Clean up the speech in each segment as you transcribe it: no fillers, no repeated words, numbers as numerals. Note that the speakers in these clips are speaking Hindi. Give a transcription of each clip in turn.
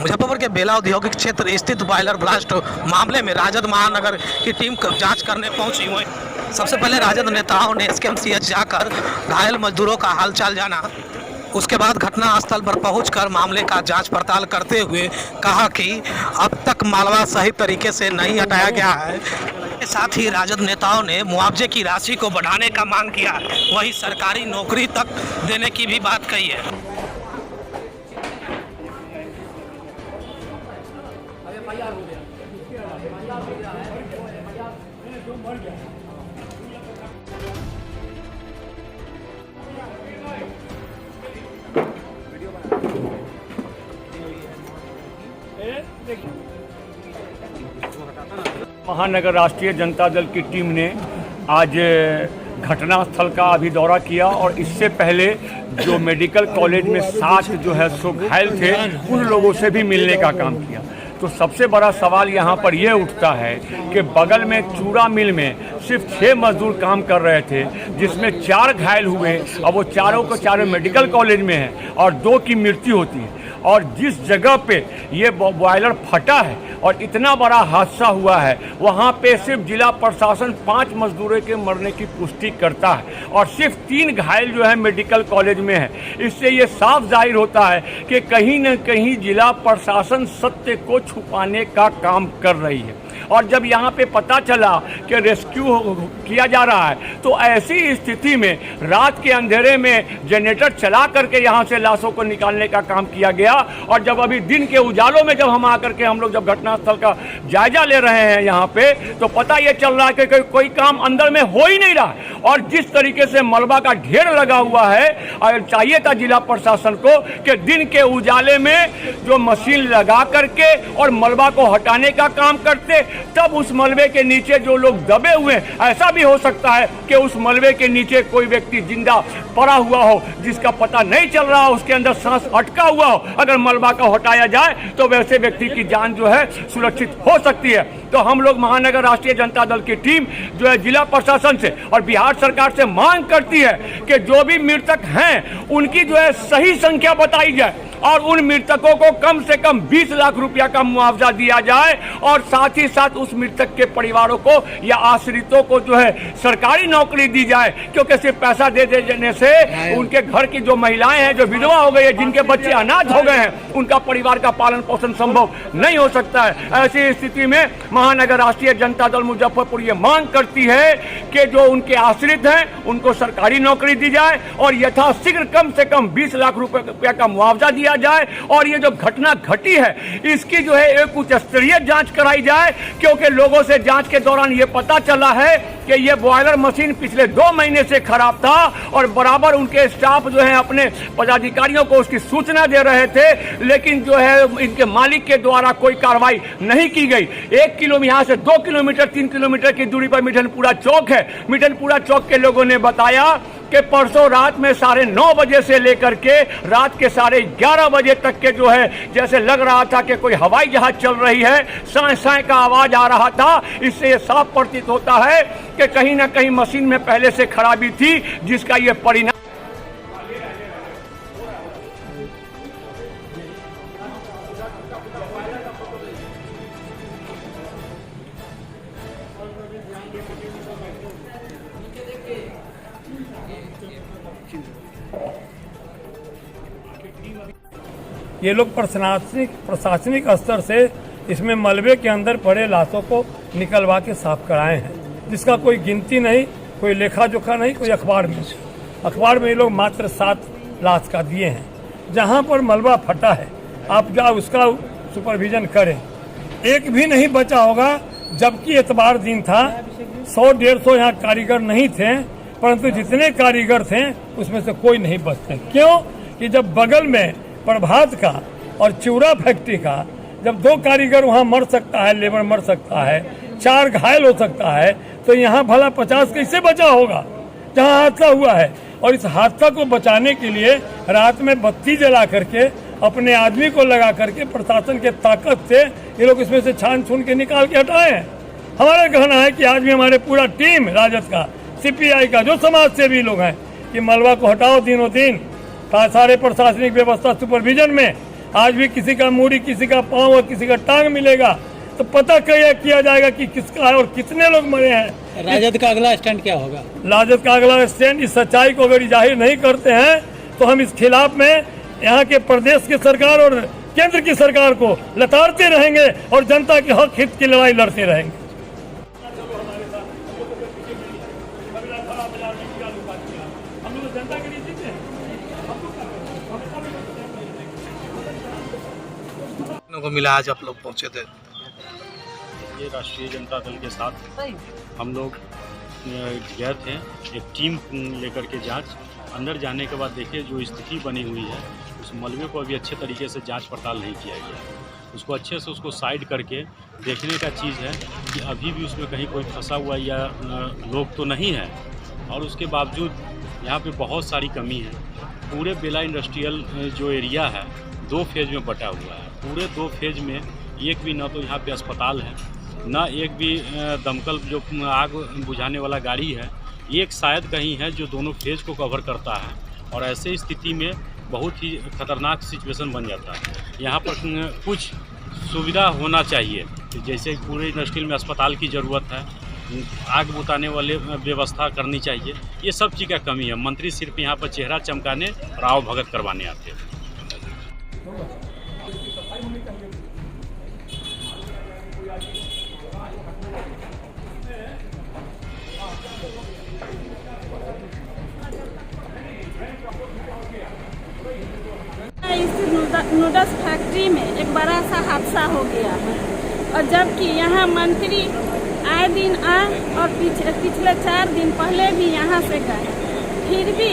मुजफ्फरपुर के बेला औद्योगिक क्षेत्र स्थित बॉयलर ब्लास्ट मामले में राजद महानगर की टीम जांच करने पहुंची हुई। सबसे पहले राजद नेताओं ने एसकेएमसीएच जाकर घायल मजदूरों का हालचाल जाना। उसके बाद घटनास्थल पर पहुंचकर मामले का जांच पड़ताल करते हुए कहा कि अब तक मालवा सही तरीके से नहीं हटाया गया है। साथ ही राजद नेताओं ने मुआवजे की राशि को बढ़ाने का मांग किया, वहीं सरकारी नौकरी तक देने की भी बात कही है। महानगर राष्ट्रीय जनता दल की टीम ने आज घटनास्थल का अभी दौरा किया और इससे पहले जो मेडिकल कॉलेज में 7 जो है सो घायल थे उन लोगों से भी मिलने का काम किया। तो सबसे बड़ा सवाल यहाँ पर यह उठता है कि बगल में चूड़ा मिल में सिर्फ 6 मजदूर काम कर रहे थे, जिसमें 4 घायल हुए और वो चारों को चारों मेडिकल कॉलेज में हैं और 2 की मृत्यु होती है। और जिस जगह पे ये बॉयलर फटा है और इतना बड़ा हादसा हुआ है, वहाँ पे सिर्फ जिला प्रशासन 5 मजदूरों के मरने की पुष्टि करता है और सिर्फ 3 घायल जो है मेडिकल कॉलेज में है। इससे ये साफ जाहिर होता है कि कहीं न कहीं जिला प्रशासन सत्य को छुपाने का काम कर रही है। और जब यहाँ पे पता चला कि रेस्क्यू किया जा रहा है, तो ऐसी स्थिति में रात के अंधेरे में जनरेटर चला करके यहाँ से लाशों को निकालने का काम किया गया। और जब अभी दिन के उजालों में जब हम आकर के हम लोग जब घटनास्थल का जायजा ले रहे हैं यहाँ पे, तो पता ये चल रहा है कि कोई काम अंदर में हो ही नहीं रहा। और जिस तरीके से मलबा का ढेर लगा हुआ है, और चाहिए था जिला प्रशासन को कि दिन के उजाले में जो मशीन लगा करके और मलबा को हटाने का काम करते, तब उस मलबे के नीचे जो लोग दबे हुए हैं, ऐसा भी हो सकता है कि उस मलबे के नीचे कोई व्यक्ति जिंदा पड़ा हुआ हो जिसका पता नहीं चल रहा हो, उसके अंदर सांस अटका हुआ हो। अगर मलबा को हटाया जाए तो वैसे व्यक्ति की जान जो है सुरक्षित हो सकती है। तो हम लोग महानगर राष्ट्रीय जनता दल की टीम जो है जिला प्रशासन से और बिहार सरकार से मांग करती है कि जो भी मृतक हैं उनकी जो है सही संख्या बताई जाए और उन मृतकों को कम से कम 20 लाख रुपया का मुआवजा दिया जाए और साथ ही साथ उस मृतक के परिवारों को या आश्रितों को जो है सरकारी नौकरी दी जाए, क्योंकि सिर्फ पैसा दे देने से उनके घर की जो महिलाएं हैं, जो विधवा हो गई है, जिनके बच्चे अनाथ हो गए हैं, उनका परिवार का पालन पोषण संभव नहीं हो सकता है। ऐसी स्थिति में महानगर राष्ट्रीय जनता दल मुजफ्फरपुर ये मांग करती है कि जो उनके आश्रित हैं उनको सरकारी नौकरी दी जाए और यथाशीघ्र कम से कम 20 लाख रुपया का मुआवजा दिया जाए। और ये जो घटना घटी है इसकी जो है एक उच्च स्तरीय जांच कराई जाए, क्योंकि लोगों से जांच के दौरान ये पता चला है कि ये बॉयलर मशीन पिछले 2 महीने से खराब था और बराबर उनके स्टाफ जो है अपने पदाधिकारियों को उसकी सूचना दे रहे थे, लेकिन जो है इनके मालिक के द्वारा कोई कार्रवाई नहीं की गई। 1 किलो यहाँ से 2 किलोमीटर 3 किलोमीटर की दूरी पर मिठनपुरा चौक है। मिठनपुरा चौक के लोगों ने बताया कि परसों रात में 9:30 बजे से लेकर के रात के 11:30 बजे तक के जो है जैसे लग रहा था कि कोई हवाई जहाज चल रही है, साए साए का आवाज आ रहा था। इससे ये साफ प्रतीत होता है कि कहीं ना कहीं मशीन में पहले से खराबी थी, जिसका ये परिणाम ये लोग प्रशासनिक स्तर से इसमें मलबे के अंदर पड़े लाशों को निकलवा के साफ कराए हैं, जिसका कोई गिनती नहीं, कोई लेखा जोखा नहीं। कोई अखबार में ये लोग मात्र 7 लाश का दिए हैं। जहां पर मलबा फटा है आप जा उसका सुपरविजन करें, एक भी नहीं बचा होगा। जबकि एतबार दिन था, 100-150 यहाँ कारीगर नहीं थे, परंतु जितने कारीगर थे उसमें से कोई नहीं बचते। क्यों कि जब बगल में प्रभात का और चूड़ा फैक्ट्री का जब 2 कारीगर वहाँ मर सकता है, लेबर मर सकता है, 4 घायल हो सकता है, तो यहाँ भला 50 कैसे बचा होगा जहाँ हादसा हुआ है। और इस हादसा को बचाने के लिए रात में बत्ती जला करके अपने आदमी को लगा करके प्रशासन के ताकत से ये लोग इसमें से छान छून के निकाल के हटाए हैं। हमारा कहना है कि आज भी हमारे पूरा टीम राजद का, सीपीआई का, जो समाज सेवी लोग हैं, कि मलबा को हटाओ दिनों दिन सारे प्रशासनिक व्यवस्था सुपरविजन में। आज भी किसी का मूड़ी, किसी का पाँव और किसी का टांग मिलेगा तो पता किया जाएगा कि किसका है और कितने लोग मरे हैं। राजद का अगला स्टैंड क्या होगा? राजद का अगला स्टैंड इस सच्चाई को अगर जाहिर नहीं करते हैं तो हम इस खिलाफ में यहाँ के प्रदेश की सरकार और केंद्र की सरकार को लताड़ते रहेंगे और जनता के हक हित की लड़ाई लड़ते रहेंगे। को मिला आज आप लोग पहुंचे थे? ये राष्ट्रीय जनता दल के साथ हम लोग गए थे एक टीम लेकर के जांच। अंदर जाने के बाद देखिए जो स्थिति बनी हुई है उस मलबे को अभी अच्छे तरीके से जांच पड़ताल नहीं किया गया। उसको अच्छे से उसको साइड करके देखने का चीज़ है कि अभी भी उसमें कहीं कोई फंसा हुआ या लोग तो नहीं है। और उसके बावजूद यहाँ पे बहुत सारी कमी है। पूरे बेला इंडस्ट्रियल जो एरिया है 2 फेज में बटा हुआ है। पूरे 2 फेज में एक भी ना तो यहाँ पे अस्पताल है, ना एक भी दमकल जो आग बुझाने वाला गाड़ी है, एक शायद कहीं है जो दोनों फेज को कवर करता है। और ऐसे स्थिति में बहुत ही खतरनाक सिचुएशन बन जाता है। यहाँ पर कुछ सुविधा होना चाहिए, जैसे पूरे इंडस्ट्रियल में अस्पताल की ज़रूरत है, आग बुझाने वाले व्यवस्था करनी चाहिए। ये सब चीज़ का कमी है। मंत्री सिर्फ यहाँ पर चेहरा चमकाने और आओ भगत करवाने आते हैं। इस नूडल्स फैक्ट्री में एक बड़ा सा हादसा हो गया है और जबकि यहाँ मंत्री आए दिन आए और पिछले 4 दिन पहले भी यहाँ से गए। फिर भी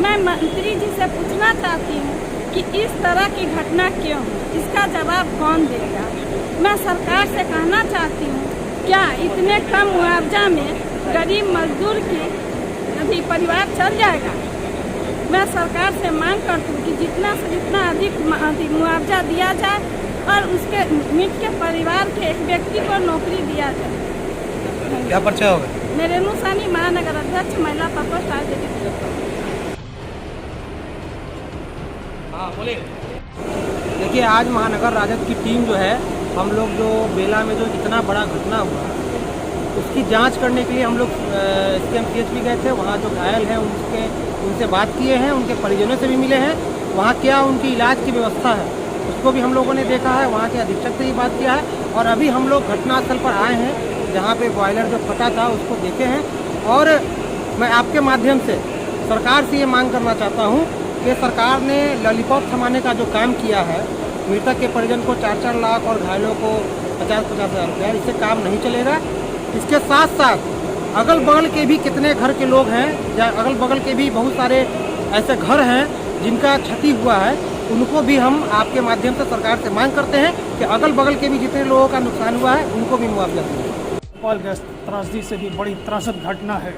मैं मंत्री जी से पूछना चाहती हूँ कि इस तरह की घटना क्यों, इसका जवाब कौन देगा। मैं सरकार से कहना चाहती हूँ क्या इतने कम मुआवजा में गरीब मजदूर की अभी परिवार चल जाएगा। मैं सरकार से मांग करती हूँ कि जितना से जितना अधिक मुआवजा दिया जाए और उसके मिट के परिवार के एक व्यक्ति को नौकरी दिया जाए। क्या पर्चा होगा? मेरे नुसानी महानगर अध्यक्ष महिला प्रकोष्ठ आयोजित। हाँ बोलिए। देखिए आज महानगर राजद की टीम जो है, हम लोग जो बेला में जो इतना बड़ा घटना हुआ उसकी जांच करने के लिए हम लोग SKMCH भी गए थे। वहाँ जो घायल हैं उनसे बात किए हैं, उनके परिजनों से भी मिले हैं। वहाँ क्या उनकी इलाज की व्यवस्था है उसको भी हम लोगों ने देखा है। वहाँ के अधीक्षक से भी बात किया है और अभी हम लोग घटनास्थल पर आए हैं जहाँ पे बॉयलर जो फटा था उसको देखे हैं। और मैं आपके माध्यम से सरकार से ये मांग करना चाहता हूँ कि सरकार ने लॉलीपॉप थमाने का जो काम किया है, मृतक के परिजन को 4-4 लाख और घायलों को 50-50 हज़ार रुपया, इससे काम नहीं चलेगा। इसके साथ साथ अगल बगल के भी कितने घर के लोग हैं या अगल बगल के भी बहुत सारे ऐसे घर हैं जिनका क्षति हुआ है, उनको भी हम आपके माध्यम से सरकार से मांग करते हैं कि अगल बगल के भी जितने लोगों का नुकसान हुआ है उनको भी मुआवजा दें। भोपाल गैस त्रासदी से भी बड़ी त्रासद घटना है।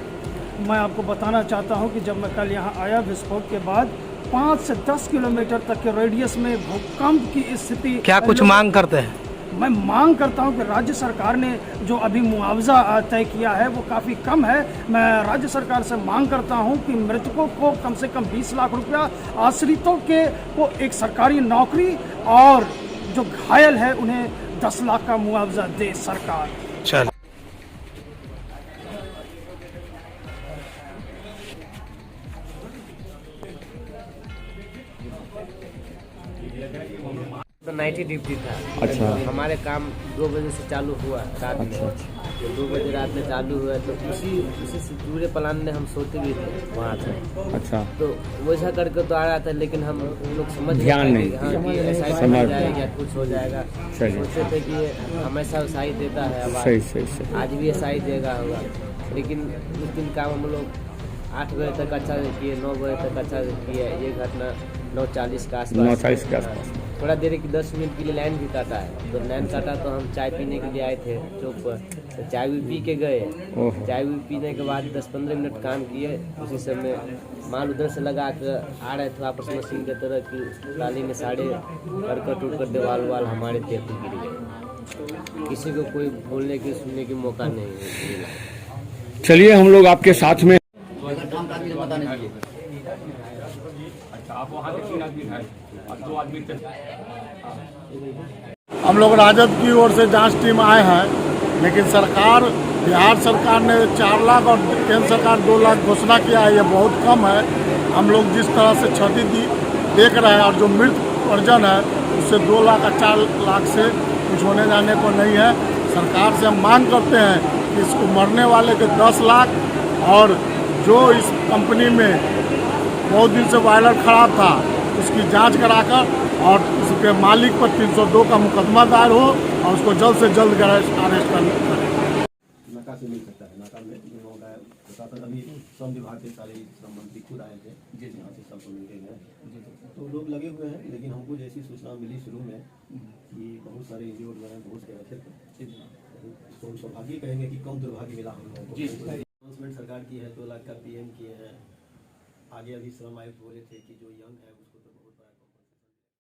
मैं आपको बताना चाहता हूं कि जब मैं कल यहां आया, विस्फोट के बाद 5 से 10 किलोमीटर तक के रेडियस में भूकंप की स्थिति। क्या कुछ मांग करते हैं? मैं मांग करता हूं कि राज्य सरकार ने जो अभी मुआवजा तय किया है वो काफ़ी कम है। मैं राज्य सरकार से मांग करता हूं कि मृतकों को कम से कम 20 लाख रुपया, आश्रितों को एक सरकारी नौकरी और जो घायल है उन्हें 10 लाख का मुआवजा दे सरकार। चल तो नाइट ड्यूटी था। अच्छा। हमारे काम 2 बजे से चालू हुआ रात में। तो 2 बजे रात में चालू हुआ तो उसी पूरे प्लान में हम सोते भी थे वहाँ से। अच्छा। तो वैसा करके तो आ रहा था, लेकिन हम लोग समझ ध्यान नहीं हाँ कि ऐसा हो जाएगा, कुछ हो जाएगा। सोचते थे कि हमेशा ऐसा ही देता है आवाज़, सही आज भी ऐसा ही देगा होगा। लेकिन उस दिन काम हम लोग 8 बजे तक अच्छा किए, 9 बजे तक अच्छा किए। ये घटना 9:40 के आसपास थोड़ा देर की 10 मिनट के लिए लाइन भी काटा है। तो लाइन काटा तो हम चाय पीने के लिए आए थे चौक पर, तो चाय भी पी के गए। चाय भी पीने के बाद 10-15 मिनट काम किए। उसी समय माल उधर से लगा कर आ रहे थे वापस मशीन की तरह की ट्राली में साढ़े करकट उड़कर देवाल हमारे देह पर गिर गए। किसी को कोई बोलने की सुनने की मौका नहीं मिला। चलिए हम लोग आपके साथ में। अच्छा, आप वहाँ से 3 आदमी हैं और 2 आदमी हम लोग राजद की ओर से जांच टीम आए हैं, लेकिन सरकार, बिहार सरकार ने 4 लाख और केंद्र सरकार 2 लाख घोषणा किया है, ये बहुत कम है। हम लोग जिस तरह से क्षति देख रहे हैं और जो मृत अर्जन है उससे 2 लाख और 4 लाख से कुछ होने जाने को नहीं है। सरकार से हम मांग करते हैं कि इसको मरने वाले के 10 लाख और जो इस कंपनी में बहुत दिन से बॉयलर खराब था उसकी जांच कराकर और उसके मालिक पर 302 का मुकदमा दायर हो और उसको जल्द से जल्द अरेस्ट करने नाका से मिल सकता है। नाका में होगा प्रशासन, अभी श्रम विभाग के सारे श्रम मंत्री खुद आए थे जी, यहाँ से सबको मिल के गए तो लोग लगे हुए हैं। लेकिन हमको जैसी सूचना मिली शुरू में कि बहुत सारे इंडियोड वगैरह घुस के रखे थे, तो सौभाग्य कहेंगे कि कम दुर्भाग्य मिला हम लोगों को। अनाउंसमेंट सरकार की है, 2 लाख का PM किए हैं। आगे अभी श्रम आयुक्त बोले थे कि जो यंग है